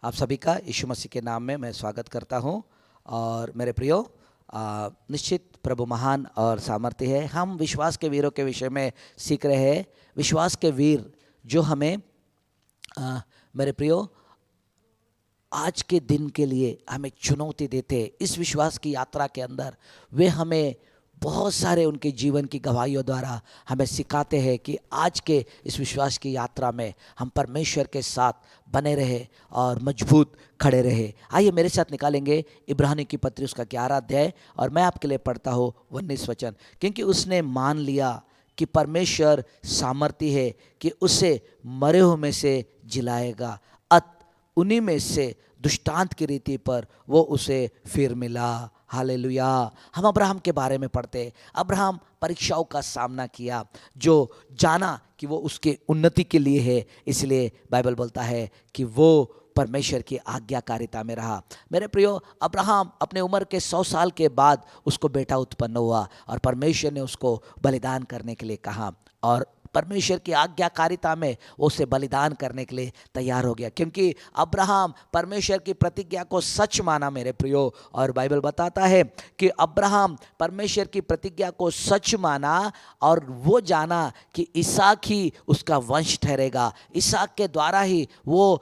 आप सभी का यीशु मसीह के नाम में मैं स्वागत करता हूं। और मेरे प्रियो, निश्चित प्रभु महान और सामर्थ्य है। हम विश्वास के वीरों के विषय में सीख रहे हैं। विश्वास के वीर जो हमें मेरे प्रियो आज के दिन के लिए हमें चुनौती देते हैं। इस विश्वास की यात्रा के अंदर वे हमें बहुत सारे उनके जीवन की गवाहियों द्वारा हमें सिखाते हैं कि आज के इस विश्वास की यात्रा में हम परमेश्वर के साथ बने रहे और मजबूत खड़े रहे। आइए मेरे साथ निकालेंगे इब्रानी की पत्री उसका 11 अध्याय, और मैं आपके लिए पढ़ता हूँ 19 वचन। क्योंकि उसने मान लिया कि परमेश्वर सामर्थी है कि उसे मरे हुए में से जिलाएगा, उन्हीं में से दृष्टांत की रीति पर वो उसे फिर मिला। हालेलुया। हम अब्राहम के बारे में पढ़ते हैं। अब्राहम परीक्षाओं का सामना किया, जो जाना कि वो उसके उन्नति के लिए है, इसलिए बाइबल बोलता है कि वो परमेश्वर की आज्ञाकारिता में रहा। मेरे प्रियो, अब्राहम अपने उम्र के 100 साल के बाद उसको बेटा उत्पन्न हुआ और परमेश्वर ने उसको बलिदान करने के लिए कहा, और परमेश्वर की आज्ञाकारिता में उसे बलिदान करने के लिए तैयार हो गया, क्योंकि अब्राहम परमेश्वर की प्रतिज्ञा को सच माना। मेरे प्रियो, और बाइबल बताता है कि अब्राहम परमेश्वर की प्रतिज्ञा को सच माना और वो जाना कि इसहाक ही उसका वंश ठहरेगा। इसहाक के द्वारा ही वो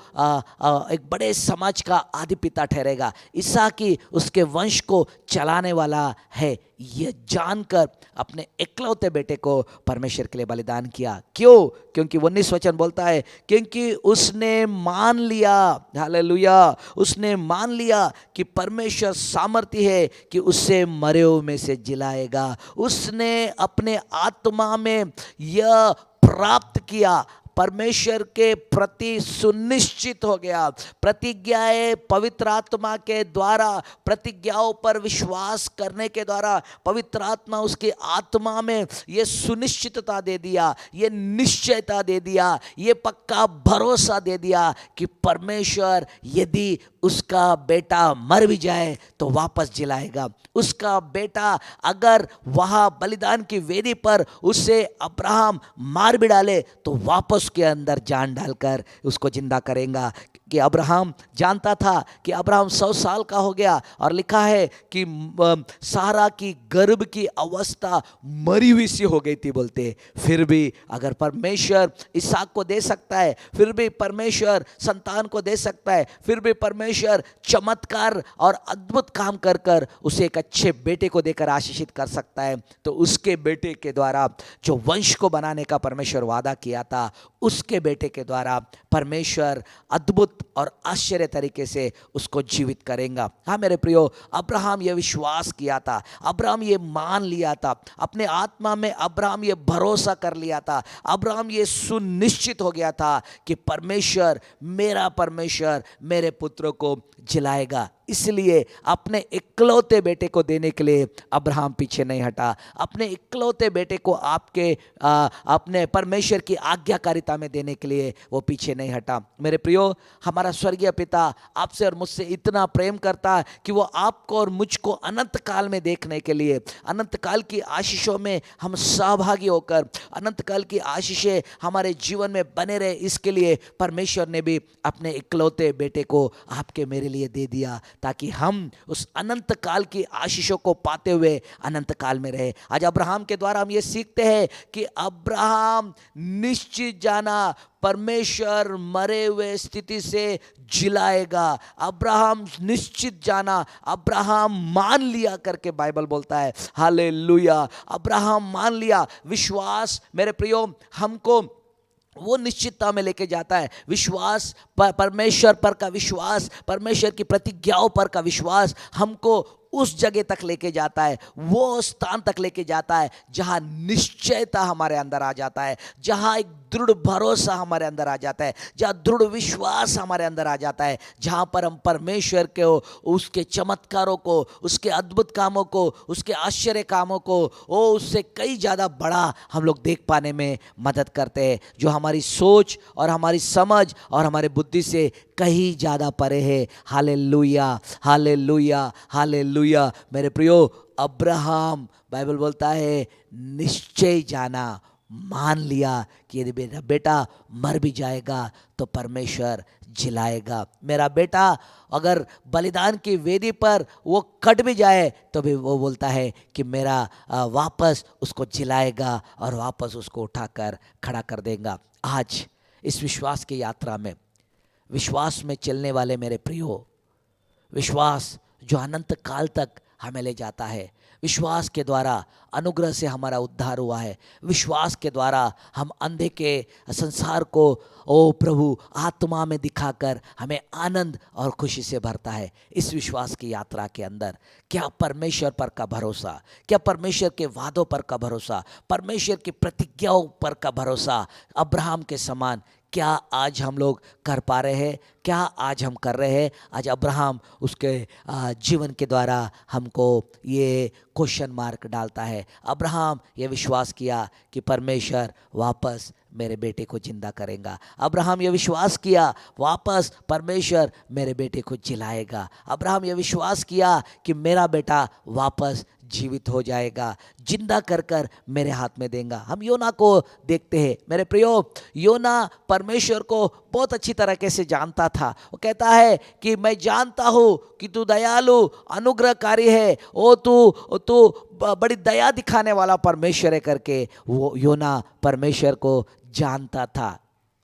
एक बड़े समाज का आदि पिता ठहरेगा। इसहाक ही उसके वंश को चलाने वाला है, ये जानकर अपने इकलौते बेटे को परमेश्वर के लिए बलिदान किया। क्यों? क्योंकि 19 वचन बोलता है, क्योंकि उसने मान लिया, हालेलुया, उसने मान लिया कि परमेश्वर सामर्थी है कि उससे मरे हुए में से जिलाएगा। उसने अपने आत्मा में यह प्राप्त किया, परमेश्वर के प्रति सुनिश्चित हो गया। प्रतिज्ञाएं पवित्र आत्मा के द्वारा, प्रतिज्ञाओं पर विश्वास करने के द्वारा पवित्र आत्मा उसकी आत्मा में ये सुनिश्चितता दे दिया, ये निश्चयता दे दिया, ये पक्का भरोसा दे दिया कि परमेश्वर यदि उसका बेटा मर भी जाए तो वापस जिलाएगा। उसका बेटा अगर वहाँ बलिदान की वेदी पर उसे अब्राहम मार भी डाले तो वापस के अंदर जान डालकर उसको जिंदा करेगा। कि अब्राहम जानता था कि अब्राहम 100 साल का हो गया, और लिखा है कि सारा की गर्भ की अवस्था मरी हुई सी हो गई थी बोलते। फिर भी अगर परमेश्वर इसहाक को दे सकता है, फिर भी परमेश्वर संतान को दे सकता है, फिर भी परमेश्वर चमत्कार और अद्भुत काम कर कर उसे एक अच्छे बेटे को देकर आशीषित कर सकता है, तो उसके बेटे के द्वारा जो वंश को बनाने का परमेश्वर वादा किया था, उसके बेटे के द्वारा परमेश्वर अद्भुत और आश्चर्य तरीके से उसको जीवित करेगा। हाँ मेरे प्रियो, अब्राहम ये विश्वास किया था, अब्राहम ये मान लिया था, अपने आत्मा में अब्राहम ये भरोसा कर लिया था, अब्राहम ये सुनिश्चित हो गया था कि परमेश्वर, मेरा परमेश्वर मेरे पुत्र को जिलाएगा। इसलिए अपने इकलौते बेटे को देने के लिए अब्राहम पीछे नहीं हटा। अपने इकलौते बेटे को अपने परमेश्वर की आज्ञाकारिता में देने के लिए वो पीछे नहीं हटा। मेरे प्रियो, हमारा स्वर्गीय पिता आपसे और मुझसे इतना प्रेम करता है कि वो आपको और मुझको अनंत काल में देखने के लिए, अनंत काल की आशीषों में हम सहभागी होकर अनंत काल की आशीषें हमारे जीवन में बने रहे, इसके लिए परमेश्वर ने भी अपने इकलौते बेटे को आपके मेरे लिए दे दिया, ताकि हम उस अनंत काल की आशीषों को पाते हुए अनंत काल में रहे। आज अब्राहम के द्वारा हम ये सीखते हैं कि अब्राहम निश्चित जाना परमेश्वर मरे हुए स्थिति से जिलाएगा। अब्राहम निश्चित जाना, अब्राहम मान लिया करके बाइबल बोलता है। हालेलुया, अब्राहम मान लिया। विश्वास मेरे प्रियो हमको वो निश्चितता में लेके जाता है। विश्वास परमेश्वर पर का विश्वास, परमेश्वर की प्रतिज्ञाओं पर का विश्वास हमको उस जगह तक लेके जाता है, वो स्थान तक लेके जाता है जहां निश्चयता हमारे अंदर आ जाता है, जहां एक दृढ़ भरोसा हमारे अंदर आ जाता है, जहां दृढ़ विश्वास हमारे अंदर आ जाता है, जहां पर हम परमेश्वर के उसके चमत्कारों को, उसके अद्भुत कामों को, उसके आश्चर्य कामों को उससे कई ज़्यादा बड़ा हम लोग देख पाने में मदद करते हैं, जो हमारी सोच और हमारी समझ और हमारे बुद्धि से कहीं ज़्यादा परे है। Hallelujah, hallelujah, hallelujah. मेरे प्रियो, अब्राहम बाइबल बोलता है निश्चय जाना मान लिया कि यदि मेरा बेटा मर भी जाएगा तो परमेश्वर जिलाएगा। मेरा बेटा अगर बलिदान की वेदी पर वो कट भी जाए तो भी वो बोलता है कि मेरा वापस उसको जिलाएगा और वापस उसको उठाकर खड़ा कर देगा। आज इस विश्वास की यात्रा में, विश्वास में चलने वाले मेरे प्रियो, विश्वास जो अनंत काल तक हमें ले जाता है, विश्वास के द्वारा अनुग्रह से हमारा उद्धार हुआ है, विश्वास के द्वारा हम अंधे के संसार को ओ प्रभु आत्मा में दिखाकर हमें आनंद और खुशी से भरता है। इस विश्वास की यात्रा के अंदर क्या परमेश्वर पर का भरोसा, क्या परमेश्वर के वादों पर का भरोसा, परमेश्वर की प्रतिज्ञाओं पर का भरोसा अब्राहम के समान क्या आज हम लोग कर पा रहे हैं? क्या आज हम कर रहे हैं? आज अब्राहम उसके जीवन के द्वारा हमको ये क्वेश्चन मार्क डालता है। अब्राहम ये विश्वास किया कि परमेश्वर वापस मेरे बेटे को जिंदा करेगा। अब्राहम ये विश्वास किया वापस परमेश्वर मेरे बेटे को जिलाएगा। अब्राहम ये विश्वास किया कि मेरा बेटा वापस जीवित हो जाएगा, जिंदा कर कर मेरे हाथ में देगा। हम योना को देखते हैं मेरे प्रियो, योना परमेश्वर को बहुत अच्छी तरीके से जानता था। वो कहता है कि मैं जानता हूँ कि तू दयालु अनुग्रहकारी है, ओ तू बड़ी दया दिखाने वाला परमेश्वर है करके वो योना परमेश्वर को जानता था।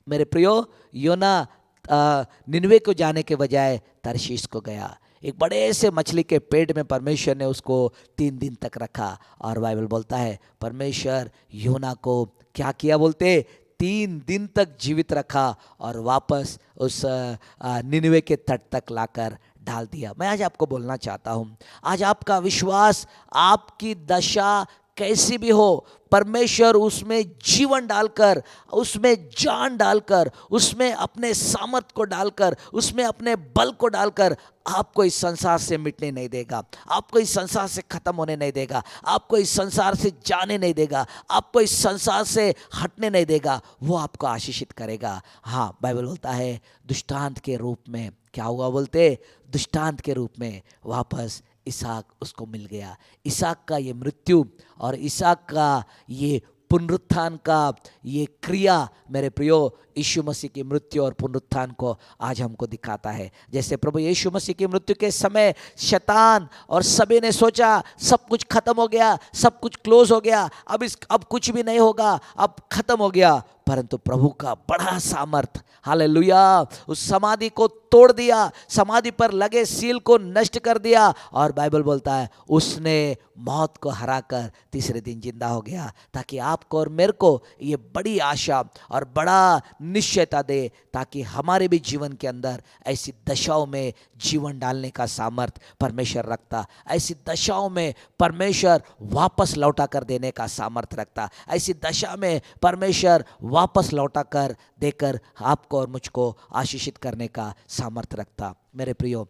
मेरे प्रियो, योना निनवे को जाने के बजाय तरशीश को गया। एक बड़े से मछली के पेट में परमेश्वर ने उसको 3 दिन तक रखा और बाइबल बोलता है परमेश्वर योना को क्या किया बोलते 3 दिन तक जीवित रखा और वापस उस निनवे के तट तक लाकर डाल दिया। मैं आज आपको बोलना चाहता हूँ, आज आपका विश्वास, आपकी दशा कैसी भी हो, परमेश्वर उसमें जीवन डालकर, उसमें जान डालकर, उसमें अपने सामर्थ को डालकर, उसमें अपने बल को डालकर आपको इस संसार से मिटने नहीं देगा, आपको इस संसार से खत्म होने नहीं देगा, आपको इस संसार से जाने नहीं देगा, आपको इस संसार से हटने नहीं देगा। वो आपको आशीषित करेगा। हाँ, बाइबल बोलता है दृष्टांत के रूप में क्या हुआ बोलते, दृष्टांत के रूप में वापस इसहाक उसको मिल गया। इसहाक का ये मृत्यु और इसहाक का ये पुनरुत्थान का ये क्रिया मेरे प्रियो यीशु मसीह की मृत्यु और पुनरुत्थान को आज हमको दिखाता है। जैसे प्रभु यीशु मसीह की मृत्यु के समय शैतान और सभी ने सोचा सब कुछ खत्म हो गया, सब कुछ क्लोज हो गया, अब कुछ भी नहीं होगा, अब खत्म हो गया। परंतु प्रभु का बड़ा सामर्थ, हालेलुया, उस समाधि को तोड़ दिया, समाधि पर लगे सील को नष्ट कर दिया और बाइबल बोलता है उसने मौत को हराकर तीसरे दिन जिंदा हो गया, ताकि आपको और मेरे को ये बड़ी आशा और बड़ा निश्चयता दे, ताकि हमारे भी जीवन के अंदर ऐसी दशाओं में जीवन डालने का सामर्थ परमेश्वर रखता, ऐसी दशाओं में परमेश्वर वापस लौटा कर देने का सामर्थ रखता, ऐसी दशा में परमेश्वर वापस लौटा कर देकर आपको और मुझको आशीषित करने का सामर्थ रखता। मेरे प्रियो,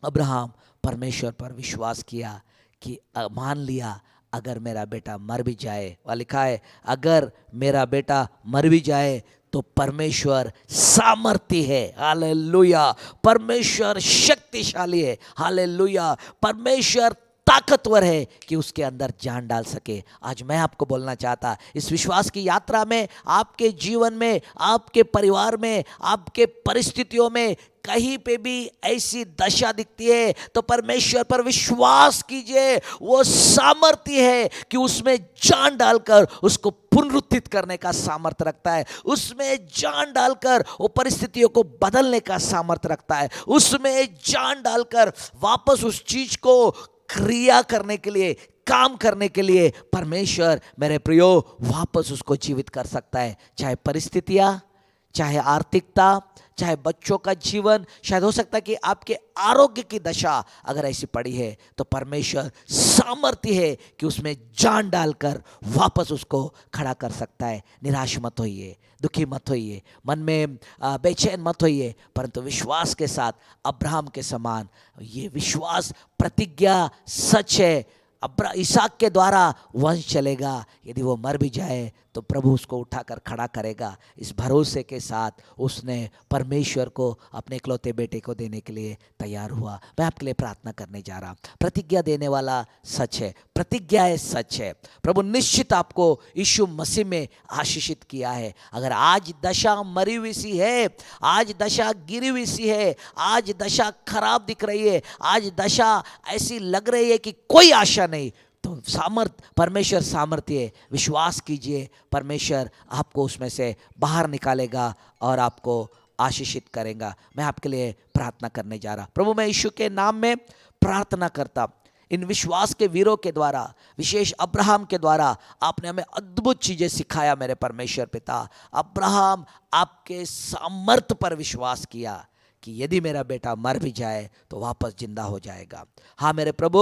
अब्राहम परमेश्वर पर विश्वास किया कि मान लिया अगर मेरा बेटा मर भी जाए, वह लिखा है अगर मेरा बेटा मर भी जाए तो परमेश्वर सामर्थी है, हालेलुया, परमेश्वर शक्तिशाली है, हालेलुया, परमेश्वर ताकतवर है कि उसके अंदर जान डाल सके। आज मैं आपको बोलना चाहता, इस विश्वास की यात्रा में, आपके जीवन में, आपके परिवार में, आपके परिस्थितियों में कहीं पे भी ऐसी दशा दिखती है तो परमेश्वर पर विश्वास कीजिए, वो सामर्थ्य है कि उसमें जान डालकर उसको पुनरुत्थित करने का सामर्थ्य रखता है, उसमें जान डालकर वो परिस्थितियों को बदलने का सामर्थ्य रखता है, उसमें जान डालकर वापस उस चीज को क्रिया करने के लिए, काम करने के लिए परमेश्वर मेरे प्रियो वापस उसको जीवित कर सकता है। चाहे परिस्थितियां, चाहे आर्थिकता, चाहे बच्चों का जीवन, शायद हो सकता है कि आपके आरोग्य की दशा अगर ऐसी पड़ी है तो परमेश्वर सामर्थ्य है कि उसमें जान डालकर वापस उसको खड़ा कर सकता है। निराश मत होइए, दुखी मत होइए, मन में बेचैन मत होइए, परंतु विश्वास के साथ अब्राहम के समान ये विश्वास प्रतिज्ञा सच है। इसहाक के द्वारा वंश चलेगा, यदि वो मर भी जाए तो प्रभु उसको उठाकर खड़ा करेगा। इस भरोसे के साथ उसने परमेश्वर को अपने इकलौते बेटे को देने के लिए तैयार हुआ। मैं आपके लिए प्रार्थना करने जा रहा हूँ। प्रतिज्ञा देने वाला सच है, प्रतिज्ञाएं सच है। प्रभु निश्चित आपको यीशु मसीह में आशीषित किया है। अगर आज दशा मरी हुई सी है, आज दशा गिरी हुई सी है, आज दशा खराब दिख रही है, आज दशा ऐसी लग रही है कि कोई आशा नहीं, तो परमेश्वर सामर्थ्य है। विश्वास कीजिए, परमेश्वर आपको उसमें से बाहर निकालेगा और आपको आशीषित करेगा। मैं आपके लिए प्रार्थना करने जा रहा। प्रभु, मैं यीशु के नाम में प्रार्थना करता, इन विश्वास के वीरों के द्वारा, विशेष अब्राहम के द्वारा आपने हमें अद्भुत चीज़ें सिखाया मेरे परमेश्वर पिता। अब्राहम आपके सामर्थ्य पर विश्वास किया कि यदि मेरा बेटा मर भी जाए तो वापस जिंदा हो जाएगा। हाँ मेरे प्रभु,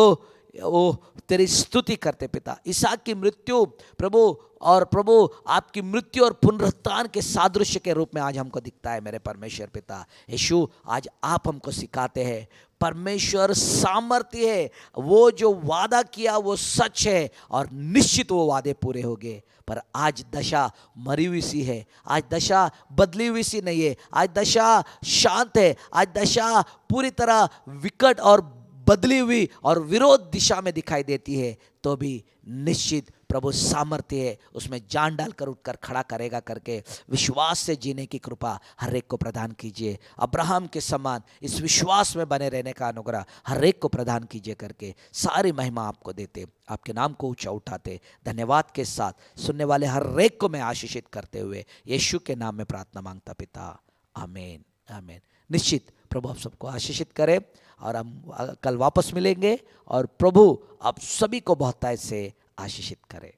ओ तेरी स्तुति करते पिता। इसहाक की मृत्यु प्रभु, और प्रभु आपकी मृत्यु और पुनरुत्थान के सादृश्य के रूप में आज हमको दिखता है मेरे परमेश्वर पिता। यीशु, आज आप हमको सिखाते हैं परमेश्वर सामर्थ्य है, वो जो वादा किया वो सच है और निश्चित वो वादे पूरे होंगे। पर आज दशा मरी हुई सी है, आज दशा बदली हुई सी नहीं है, आज दशा शांत है, आज दशा पूरी तरह विकट और बदली हुई और विरोध दिशा में दिखाई देती है, तो भी निश्चित प्रभु सामर्थ्य है, उसमें जान डालकर उठकर खड़ा करेगा करके विश्वास से जीने की कृपा हर एक को प्रदान कीजिए। अब्राहम के समान इस विश्वास में बने रहने का अनुग्रह हर एक को प्रदान कीजिए करके सारी महिमा आपको देते, आपके नाम को ऊंचा उठाते, धन्यवाद के साथ सुनने वाले हर एक को मैं आशीषित करते हुए यीशु के नाम में प्रार्थना मांगता पिता, आमीन आमीन। निश्चित प्रभु आप सबको आशीषित करे और हम कल वापस मिलेंगे और प्रभु आप सभी को बहुतायत से आशीषित करे।